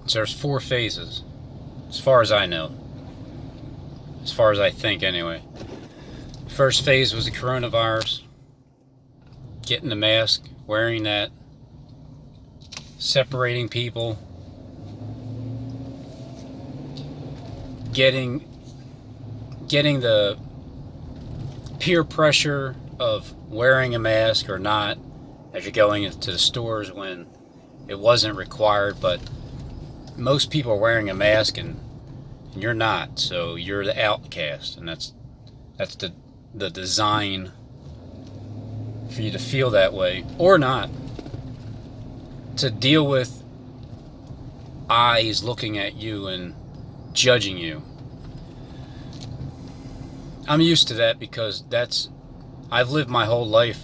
So there's 4 phases, as far as I know. As far as I think, anyway. First phase was the coronavirus. Getting the mask, wearing that, separating people, getting the peer pressure of wearing a mask or not as you're going into the stores when it wasn't required, but most people are wearing a mask and you're not, so you're the outcast, and that's the design for you to feel that way or not, to deal with eyes looking at you and judging you. I'm used to that because I've lived my whole life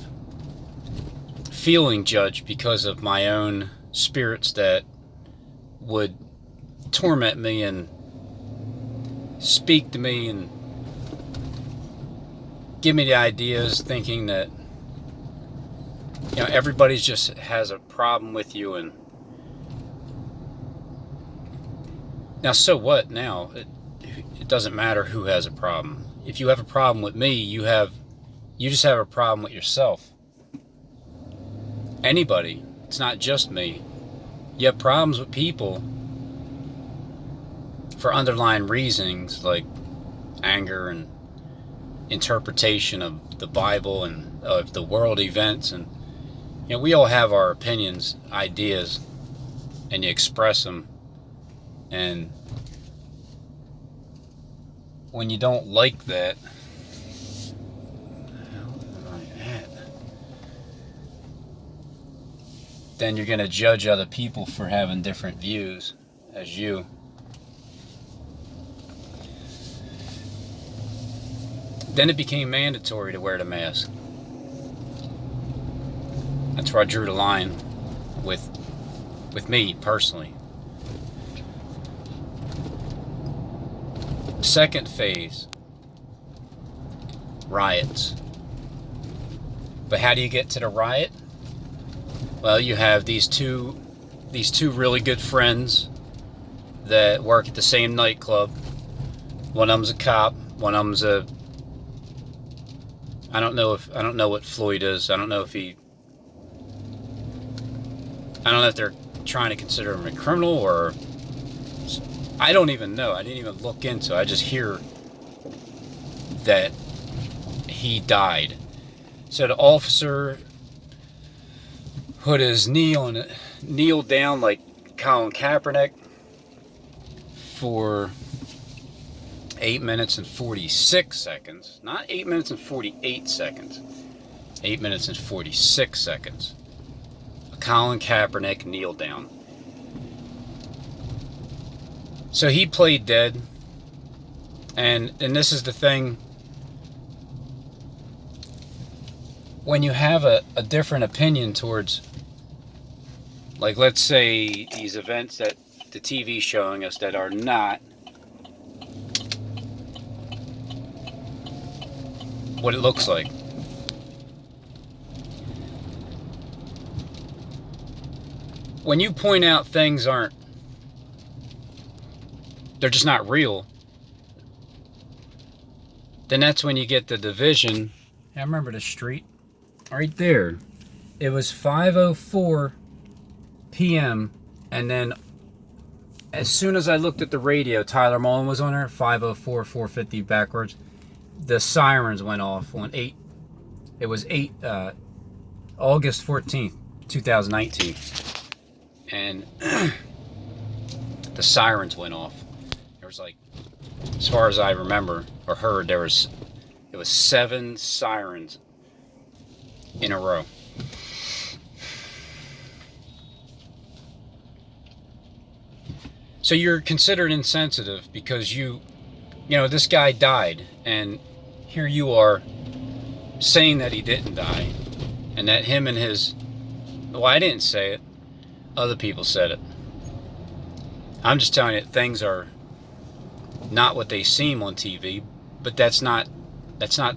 feeling judged because of my own spirits that would torment me and speak to me and give me the ideas, thinking that everybody's just has a problem with you. And now, so what now? It doesn't matter who has a problem. If you have a problem with me, you just have a problem with yourself. Anybody. It's not just me. You have problems with people for underlying reasons like anger and interpretation of the Bible and of the world events. And we all have our opinions, ideas, and you express them. And when you don't like that, then you're going to judge other people for having different views as you. Then it became mandatory to wear the mask. That's where I drew the line with me personally. Second phase, riots. But how do you get to the riot? Well, you have these two really good friends that work at the same nightclub. One of them's a cop. One of them's I don't know what Floyd is. I don't know if they're trying to consider him a criminal or I don't even know. I didn't even look into it. I just hear that he died. So the officer put his kneel down like Colin Kaepernick for 8 minutes and 46 seconds. Not 8 minutes and 48 seconds. 8 minutes and 46 seconds. A Colin Kaepernick kneel down. So he played dead. And this is the thing. When you have a different opinion towards, like, let's say these events that the TV's showing us that are not what it looks like. When you point out things they're just not real, then that's when you get the division. I remember the street right there. It was 5:04 p.m. and then as soon as I looked at the radio, Tyler Mullen was on there, 5:04, 450 backwards. The sirens went off on it was August 14th, 2019. And the sirens went off. There was, like, as far as I remember or heard, it was 7 sirens in a row. So you're considered insensitive because this guy died, and here you are saying that he didn't die, and that him and his, well, I didn't say it, other people said it. I'm just telling you, things are not what they seem on TV, but that's not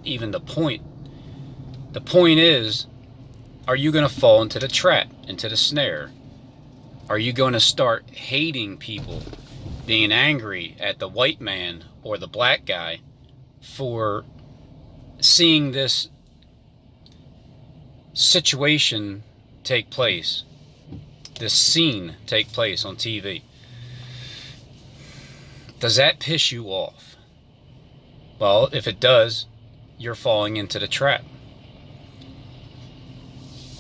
even the point. The point is, are you going to fall into the trap, into the snare? Are you going to start hating people, being angry at the white man or the black guy for seeing this situation take place, this scene take place on TV? Does that piss you off? Well, if it does, you're falling into the trap.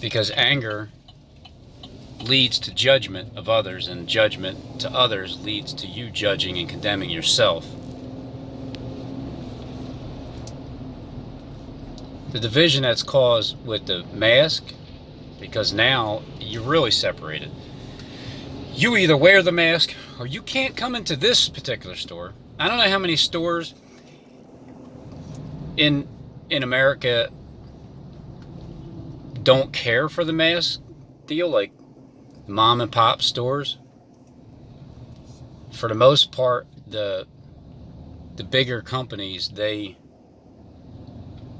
Because anger leads to judgment of others, and judgment to others leads to you judging and condemning yourself. The division that's caused with the mask, because now you're really separated. You either wear the mask or you can't come into this particular store. I don't know how many stores in America don't care for the mask deal, like mom and pop stores. For the most part, the bigger companies, they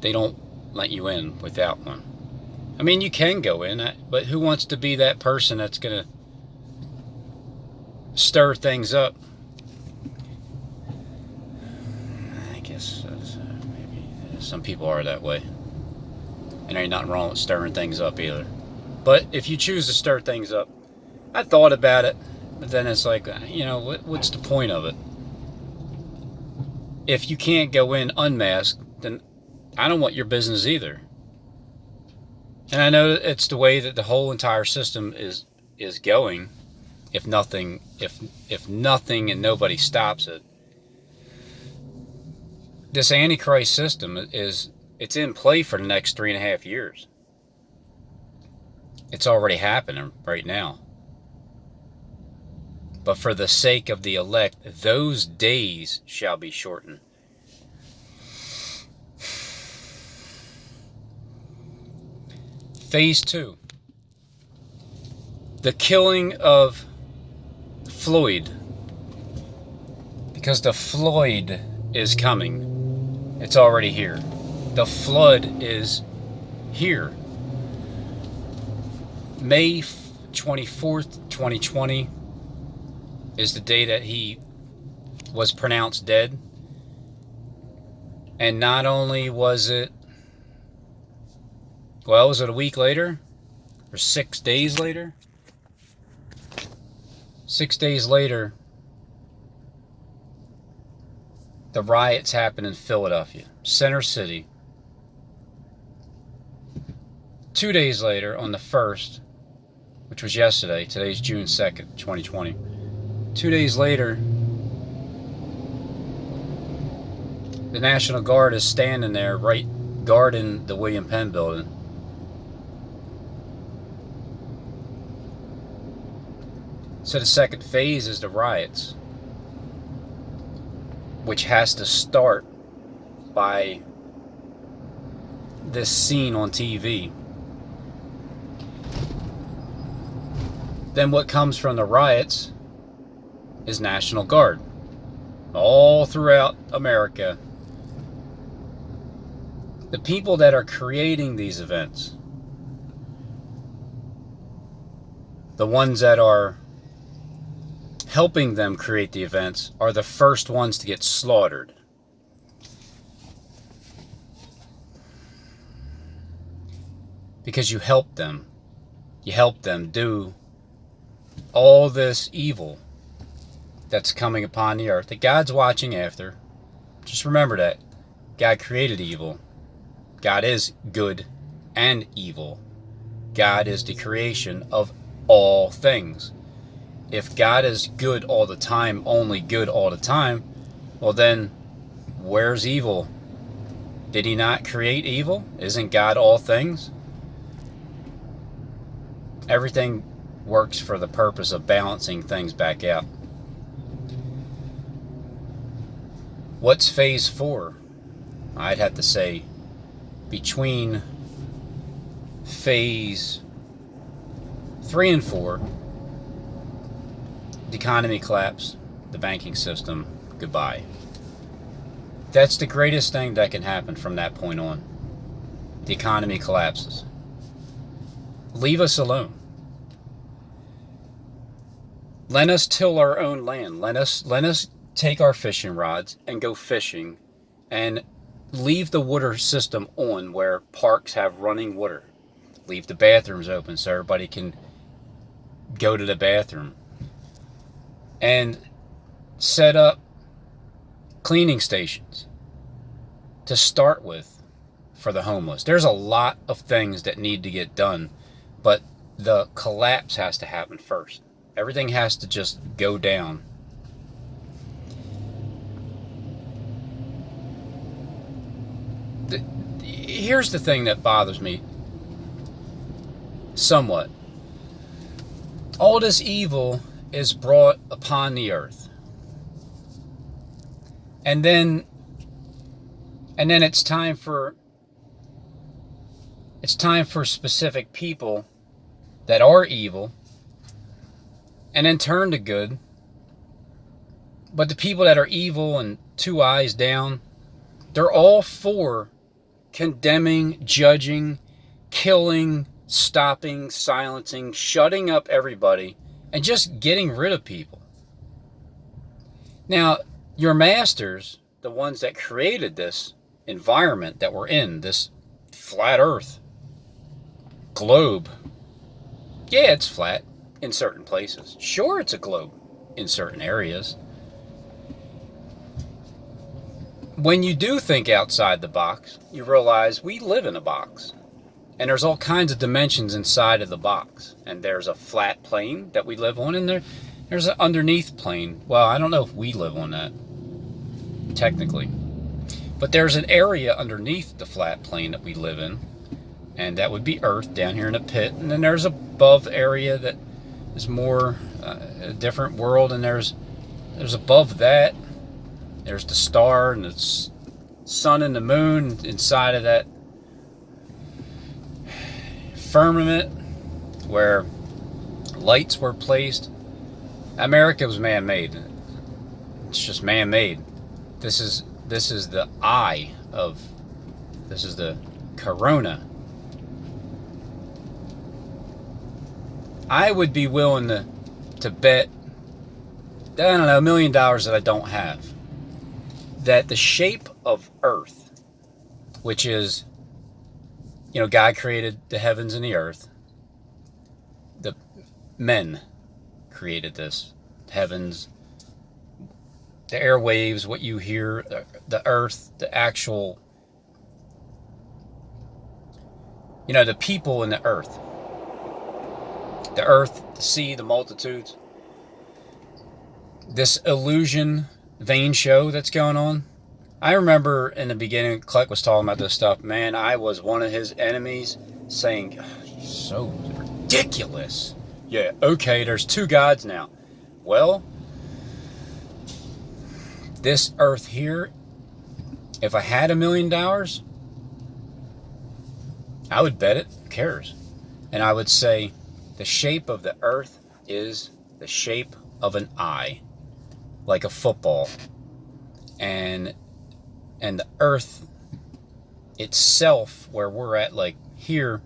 don't let you in without one. I mean, you can go in, but who wants to be that person that's gonna stir things up? I guess maybe some people are that way. And there ain't nothing wrong with stirring things up either. But if you choose to stir things up, I thought about it, but then it's like, what's the point of it? If you can't go in unmasked, then I don't want your business either. And I know it's the way that the whole entire system is going. If nothing and nobody stops it, this Antichrist system it's in play for the next 3.5 years. It's already happening right now. But for the sake of the elect, those days shall be shortened. Phase 2. The killing of Floyd. Because the Floyd is coming. It's already here. The flood is here. May 24th, 2020 is the day that he was pronounced dead. And not only was it, was it a week later? Or 6 days later? 6 days later, the riots happened in Philadelphia, Center City. 2 days later, on the 1st, which was yesterday, today's June 2nd, 2020. 2 days later, the National Guard is standing there, right guarding the William Penn building. So the second phase is the riots, which has to start by this scene on TV. Then what comes from the riots is National Guard. All throughout America, the people that are creating these events, the ones that are helping them create the events, are the first ones to get slaughtered. Because you help them. You help them do all this evil that's coming upon the earth that God's watching after. Just remember that. God created evil. God is good and evil. God is the creation of all things. If God is good all the time, only good all the time, well then, where's evil? Did he not create evil? Isn't God all things? Everything works for the purpose of balancing things back out. What's phase 4? I'd have to say between phase 3 and 4, the economy collapse, the banking system, goodbye. That's the greatest thing that can happen from that point on. The economy collapses. Leave us alone. Let us till our own land. Let us take our fishing rods and go fishing, and leave the water system on where parks have running water. Leave the bathrooms open so everybody can go to the bathroom. And set up cleaning stations to start with for the homeless. There's a lot of things that need to get done, but the collapse has to happen first. Everything has to just go down. Here's the thing that bothers me somewhat. All this evil is brought upon the earth. And then it's time for specific people that are evil and then turn to good. But the people that are evil and two eyes down, they're all for condemning, judging, killing, stopping, silencing, shutting up everybody, and just getting rid of people. Now, your masters, the ones that created this environment that we're in, this flat earth, globe. Yeah, it's flat in certain places. Sure, it's a globe in certain areas. When you do think outside the box, you realize we live in a box. And there's all kinds of dimensions inside of the box. And there's a flat plane that we live on, and there's an underneath plane. Well, I don't know if we live on that, technically. But there's an area underneath the flat plane that we live in, and that would be Earth down here in a pit. And then there's above area that is more a different world, and there's above that, there's the star and the sun and the moon inside of that firmament where lights were placed. America was man-made. It's just man-made. This is the eye of, this is the corona. I would be willing to bet, I don't know, $1 million that I don't have, that the shape of Earth, which is, God created the heavens and the earth. The men created this. Heavens, the airwaves, what you hear, the earth, the actual, the people in the earth. The earth, the sea, the multitudes. This illusion vein show that's going on. I remember in the beginning, Kleck was talking about this stuff. Man, I was one of his enemies saying, so ridiculous. Yeah, okay, there's two gods now. Well, this earth here, if I had $1 million, I would bet it. Who cares? And I would say the shape of the earth is the shape of an eye, like a football. And the earth itself, where we're at, like here,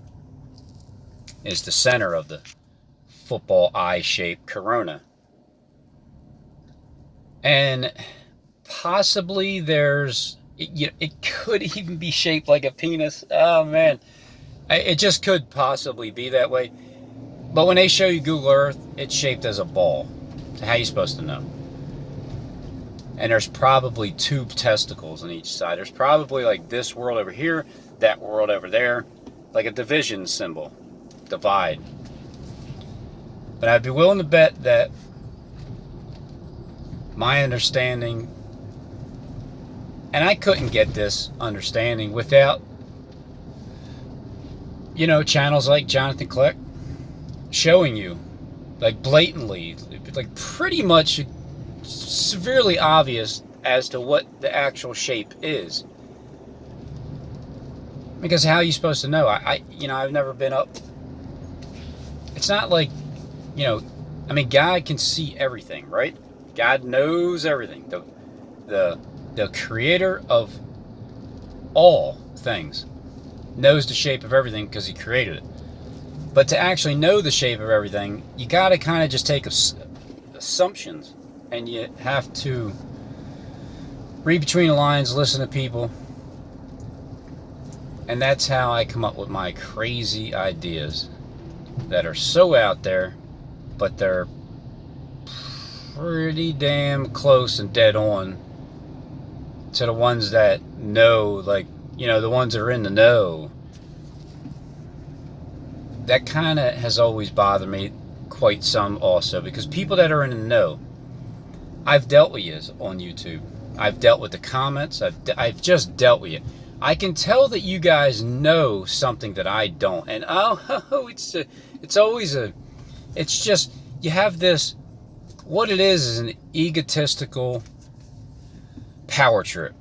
is the center of the football eye-shaped corona. And possibly it could even be shaped like a penis. Oh man, it just could possibly be that way. But when they show you Google Earth, it's shaped as a ball. So how are you supposed to know? And there's probably 2 testicles on each side. There's probably like this world over here, that world over there, like a division symbol, divide. But I'd be willing to bet that my understanding, and I couldn't get this understanding without, channels like Jonathan Kleck showing you, like blatantly, like pretty much severely obvious as to what the actual shape is. Because how are you supposed to know? I've never been up. It's not like, God can see everything, right? God knows everything. The creator of all things knows the shape of everything because he created it. But to actually know the shape of everything, you got to kind of just take assumptions, and you have to read between the lines, listen to people, and that's how I come up with my crazy ideas that are so out there, but they're pretty damn close and dead on to the ones that know, like, the ones that are in the know. That kind of has always bothered me quite some also, because people that are in the know, I've dealt with you on YouTube. I've dealt with the comments. I've just dealt with you. I can tell that you guys know something that I don't. And it's just, you have this, what it is an egotistical power trip.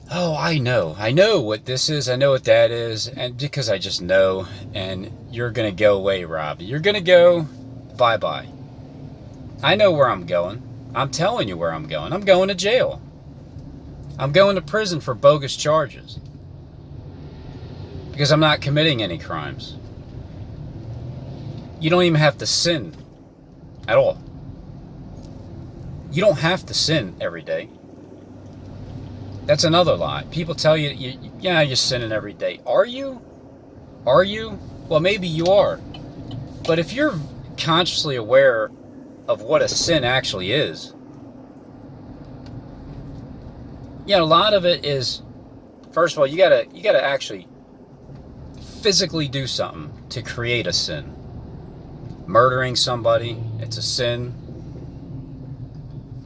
Oh, I know what this is, I know what that is, and because I just know, and you're gonna go away, Rob. You're gonna go, bye-bye. I know where I'm going. I'm telling you where I'm going. I'm going to jail. I'm going to prison for bogus charges. Because I'm not committing any crimes. You don't even have to sin at all. You don't have to sin every day. That's another lie. People tell you, you're sinning every day. Are you? Are you? Well, maybe you are. But if you're consciously aware of what a sin actually is, a lot of it is, first of all, you gotta actually physically do something to create a sin. Murdering somebody, it's a sin.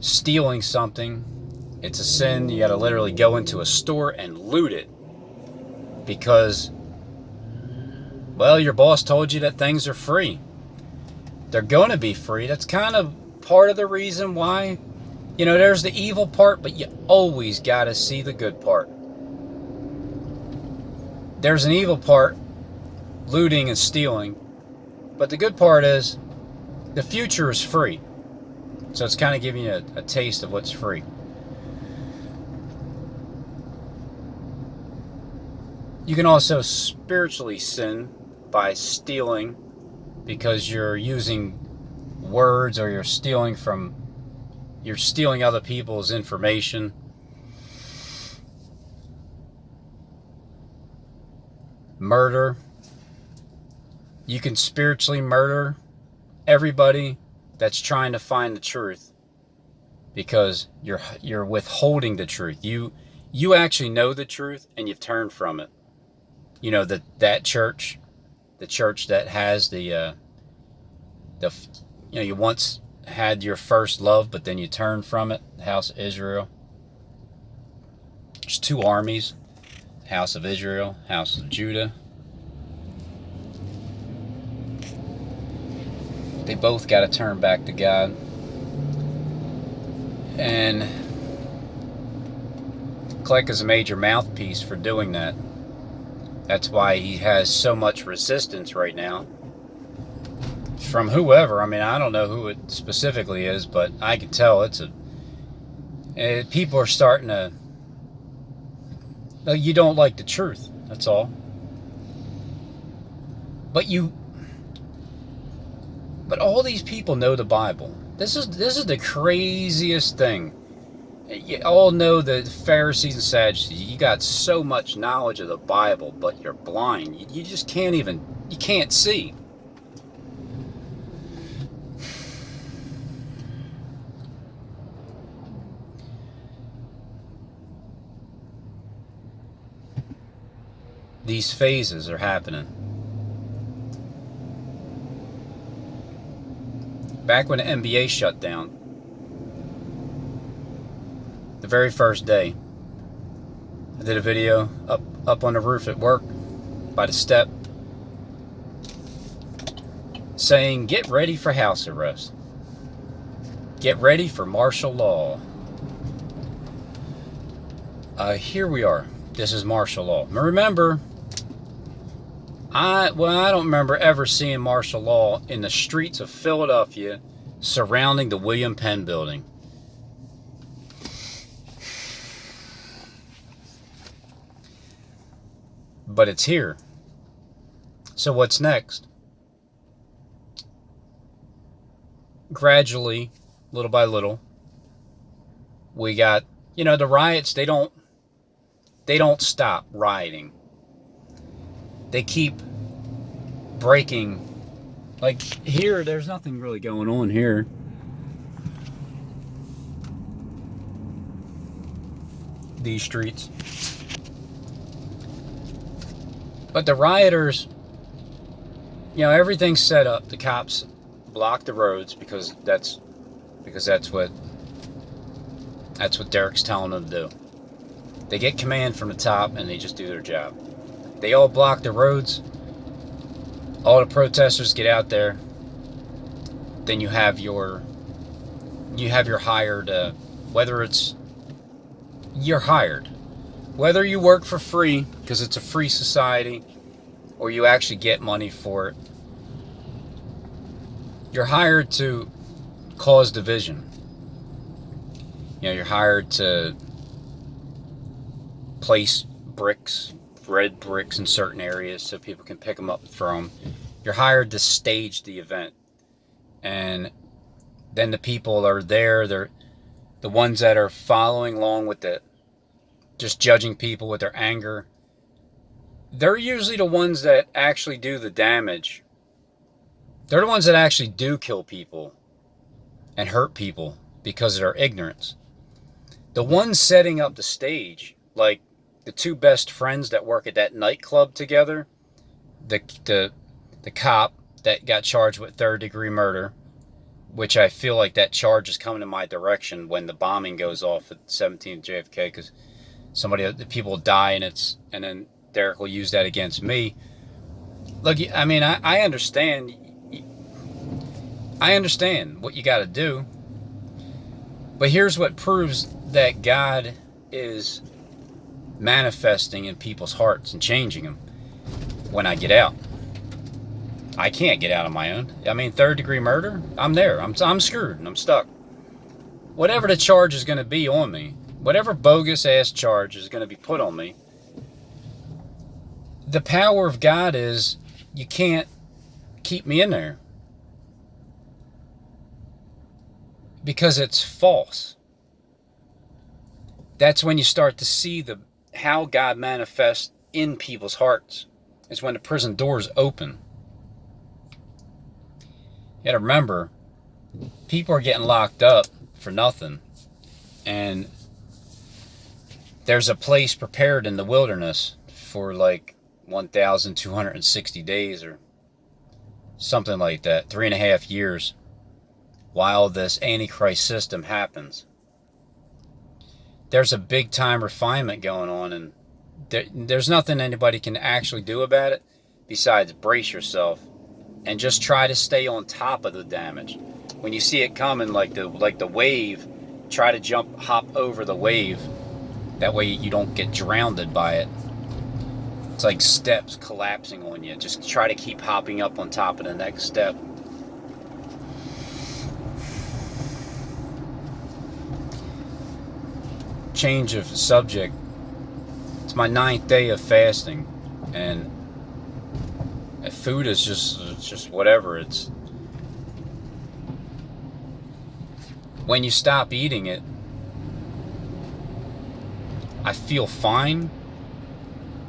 Stealing something, it's a sin. You gotta literally go into a store and loot it because, well, your boss told you that things are free. They're gonna be free. That's kind of part of the reason why, there's the evil part, but you always gotta see the good part. There's an evil part, looting and stealing, but the good part is the future is free. So it's kind of giving you a taste of what's free. You can also spiritually sin by stealing, because you're using words, or you're stealing other people's information. Murder. You can spiritually murder everybody that's trying to find the truth, because you're withholding the truth. You actually know the truth and you've turned from it. That church, the church that has the you once had your first love, but then you turned from it. The House of Israel. There's two armies: House of Israel, House of Judah. They both got to turn back to God. And Kleck is a major mouthpiece for doing that. That's why he has so much resistance right now from whoever. I mean, I don't know who it specifically is, but I can tell people are starting to, you don't like the truth, that's all. But all these people know the Bible. This is the craziest thing. You all know the Pharisees and Sadducees. You got so much knowledge of the Bible, but you're blind. You just can't see. These phases are happening. Back when the NBA shut down, the very first day, I did a video up on the roof at work by the step saying, get ready for house arrest. Get ready for martial law. Here we are. This is martial law. Now remember, I don't remember ever seeing martial law in the streets of Philadelphia surrounding the William Penn building. But it's here. So what's next? gradually, little by little, we got, the riots, they don't stop rioting. They keep breaking. Like here, there's nothing really going on here. These streets. But the rioters, everything's set up. The cops block the roads because that's what Derek's telling them to do. They get command from the top and they just do their job. They all block the roads. All the protesters get out there. Then you have your hired, whether you're hired, whether you work for free because it's a free society, or you actually get money for it. You're hired to cause division. You're hired to place red bricks in certain areas so people can pick them up and throw them. You're hired to stage the event. And then the people are there, they're the ones that are following along with it, just judging people with their anger. They're usually the ones that actually do the damage. They're the ones that actually do kill people and hurt people because of their ignorance. The ones setting up the stage, like the two best friends that work at that nightclub together, the cop that got charged with third-degree murder, which I feel like that charge is coming in my direction when the bombing goes off at 17th JFK, because the people die, and then Derek will use that against me. Look, I mean, I understand. I understand what you got to do, but here's what proves that God is manifesting in people's hearts and changing them. When I get out, I can't get out on my own. I mean, third-degree murder, I'm there. I'm screwed and I'm stuck. Whatever the charge is going to be on me, whatever bogus-ass charge is going to be put on me, the power of God is you can't keep me in there. Because it's false. That's when you start to see how God manifests in people's hearts. It's when the prison doors open. You gotta remember, people are getting locked up for nothing. And there's a place prepared in the wilderness for like 1,260 days or something like that, 3.5 years, while this Antichrist system happens. There's a big time refinement going on, and there's nothing anybody can actually do about it besides brace yourself and just try to stay on top of the damage. When you see it coming, like the wave, try to hop over the wave. That way you don't get drowned by it. It's like steps collapsing on you. Just try to keep hopping up on top of the next step. Change of subject. It's my 9th day of fasting, and food is just whatever. It's when you stop eating it, I feel fine.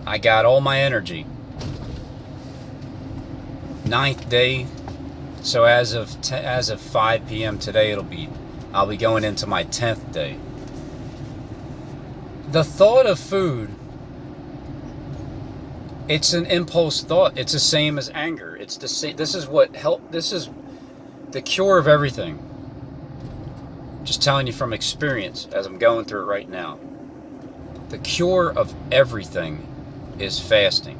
I got all my energy. 9th day. So as of 5 p.m. today, I'll be going into my 10th day. The thought of food, it's an impulse thought. It's the same as anger. It's the same. This is the cure of everything. Just telling you from experience as I'm going through it right now. The cure of everything is fasting.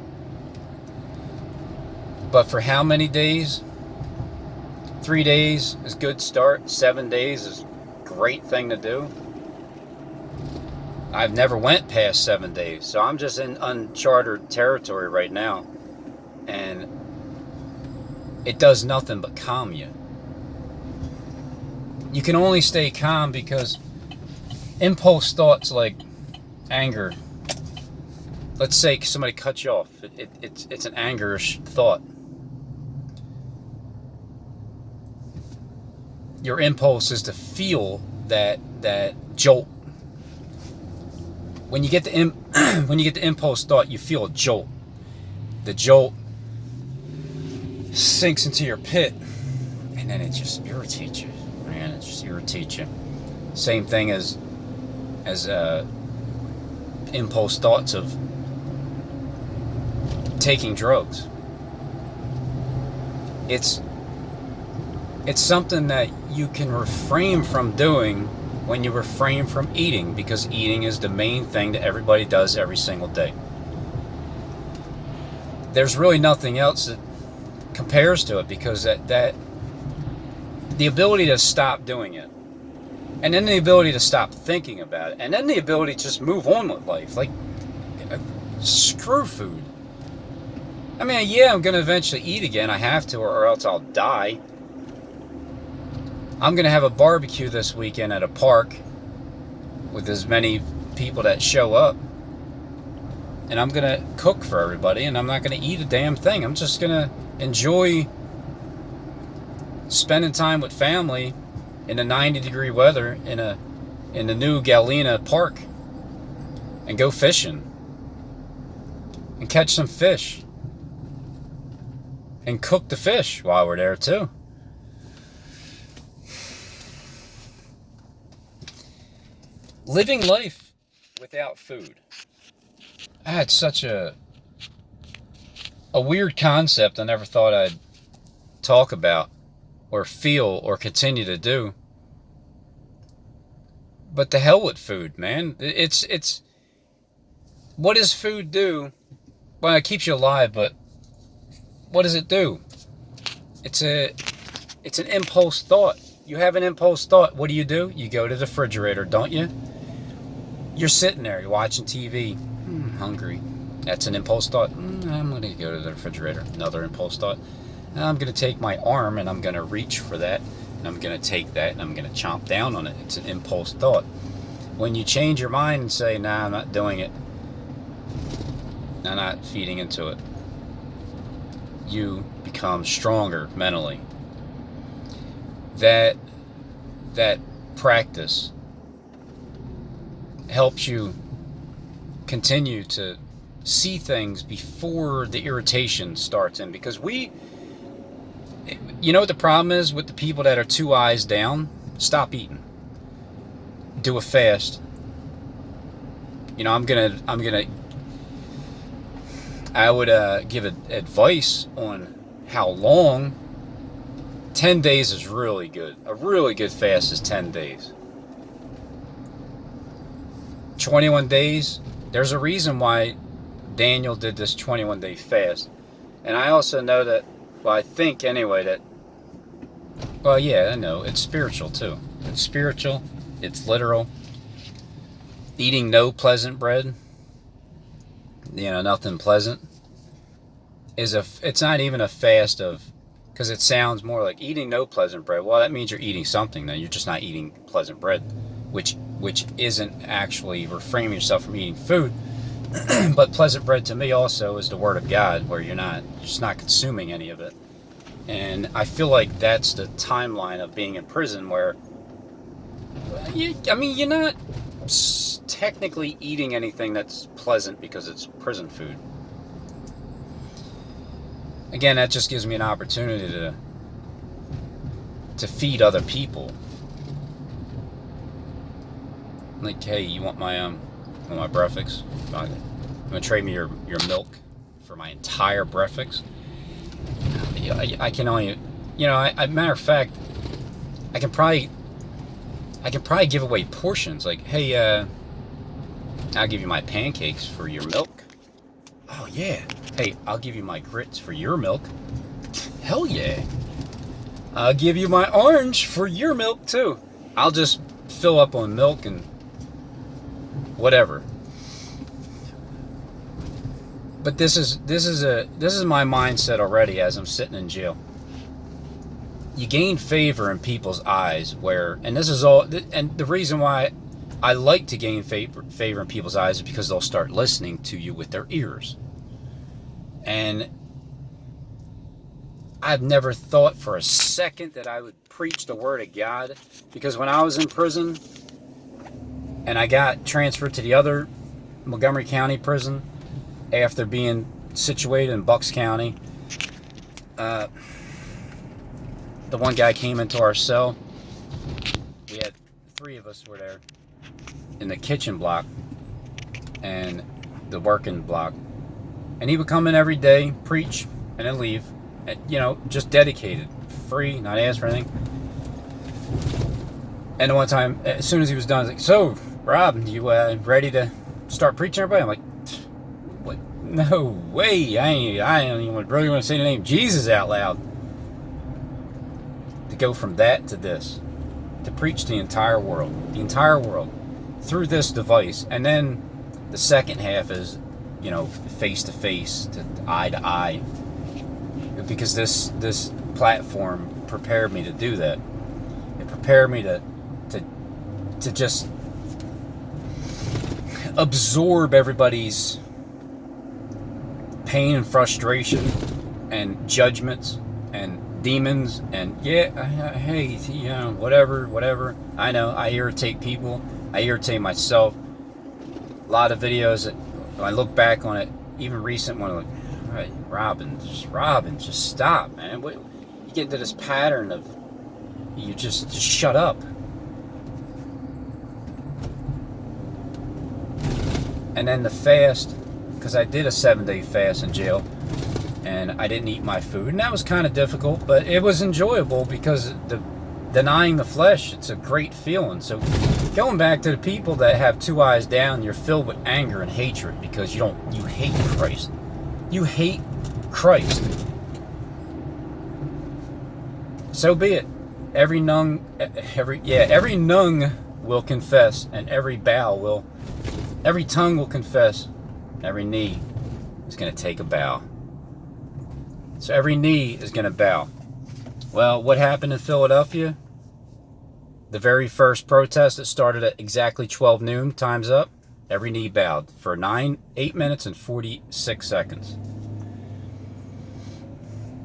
But for how many days? 3 days is a good start. 7 days is a great thing to do. I've never went past 7 days, so I'm just in uncharted territory right now, and it does nothing but calm you. You can only stay calm because impulse thoughts like anger, let's say somebody cuts you off, it's an angerish thought. your impulse is to feel that jolt. When you get the when you get the impulse thought, you feel a jolt. The jolt sinks into your pit, and then it just irritates you, man. It just irritates you. Same thing as impulse thoughts of taking drugs. It's something that you can refrain from doing when you refrain from eating, because eating is the main thing that everybody does every single day. There's really nothing else that compares to it, because that the ability to stop doing it, and then the ability to stop thinking about it, and then the ability to just move on with life. Like, screw food. I mean, yeah, I'm going to eventually eat again. I have to, or else I'll die. I'm going to have a barbecue this weekend at a park with as many people that show up. And I'm going to cook for everybody, and I'm not going to eat a damn thing. I'm just going to enjoy spending time with family in the 90-degree weather in the new Galena Park, and go fishing and catch some fish and cook the fish while we're there too. Living life without food. I had such a weird concept I never thought I'd talk about or feel or continue to do. But the hell with food, man. It's what does food do? Well, it keeps you alive, but what does it do? It's an impulse thought. You have an impulse thought. What do? You go to the refrigerator, don't you? You're sitting there, you're watching TV. Hungry. That's an impulse thought. I'm going to go to the refrigerator. Another impulse thought. I'm going to take my arm and I'm going to reach for that. And I'm going to take that and I'm going to chomp down on it. It's an impulse thought. When you change your mind and say, nah, I'm not doing it, I'm not feeding into it, you become stronger mentally. That practice helps you continue to see things before the irritation starts in, because you know what the problem is with the people that are 2 eyes down? Stop eating. Do a fast. You know, I would give advice on how long. 10 days is really good. A really good fast is 10 days. 21 days, there's a reason why Daniel did this 21-day fast. And I also know that, well, I think anyway that, well, yeah, I know, it's spiritual too. It's spiritual, it's literal. Eating no pleasant bread, you know, nothing pleasant, it's not even a fast of, because it sounds more like eating no pleasant bread. Well, that means you're eating something then. You're just not eating pleasant bread, which isn't actually refraining yourself from eating food. But pleasant bread to me also is the Word of God, where you're just not consuming any of it. And I feel like that's the timeline of being in prison, where you're not technically eating anything that's pleasant because it's prison food. Again, that just gives me an opportunity to feed other people. Like, hey, you want my breakfast? I'm gonna trade me your milk for my entire breakfast. I can only, matter of fact, I can probably give away portions. Like, hey, I'll give you my pancakes for your milk. Oh yeah. Hey, I'll give you my grits for your milk. Hell yeah. I'll give you my orange for your milk too. I'll just fill up on milk and whatever. But this is my mindset already as I'm sitting in jail. You gain favor in people's eyes, and the reason why I like to gain favor in people's eyes is because they'll start listening to you with their ears. And I've never thought for a second that I would preach the word of God, because when I was in prison and I got transferred to the other Montgomery County prison after being situated in Bucks County, the one guy came into our cell. We had 3 of us were there in the kitchen block and the working block, and he would come in every day, preach, and then leave. And, you know, just dedicated, free, not asked for anything. And the one time, as soon as he was done, I was like, "So, Rob, you ready to start preaching everybody?" I'm like, "What? No way! I don't even really want to say the name Jesus out loud." To go from that to this, to preach to the entire world, through this device, and then the second half is, you know, face to face, to eye to eye, because this platform prepared me to do that. It prepared me to just absorb everybody's pain and frustration and judgments and demons, and hey, you know, whatever. I know I irritate people. I irritate myself. A lot of videos that, when I look back on it, even recent one, like, right, Robin, just stop, man. You get into this pattern of you just shut up. And then the fast, because I did a 7-day fast in jail, and I didn't eat my food, and that was kind of difficult, but it was enjoyable, because denying the flesh, it's a great feeling. So going back to the people that have 2 eyes down, you're filled with anger and hatred because you hate Christ. You hate Christ. So be it. Every tongue will confess, and every tongue will confess, every knee is going to take a bow. So every knee is going to bow. Well, what happened in Philadelphia? The very first protest that started at exactly 12 noon, time's up, every knee bowed for 8 minutes and 46 seconds.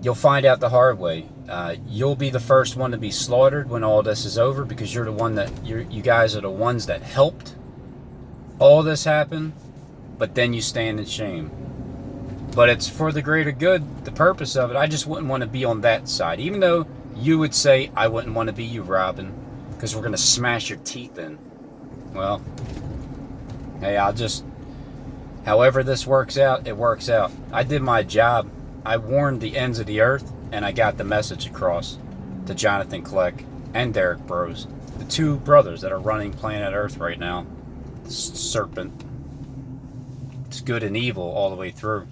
You'll find out the hard way. You'll be the first one to be slaughtered when all this is over, because you're the one that you guys are the ones that helped all this happen, but then you stand in shame. But it's for the greater good, the purpose of it. I just wouldn't want to be on that side, even though you would say I wouldn't want to be you, Robin, because we're going to smash your teeth in. Well, hey, however this works out, it works out. I did my job. I warned the ends of the earth, and I got the message across to Jonathan Kleck and Derek Bros, the 2 brothers that are running planet Earth right now. The serpent. It's good and evil all the way through.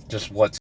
Just what's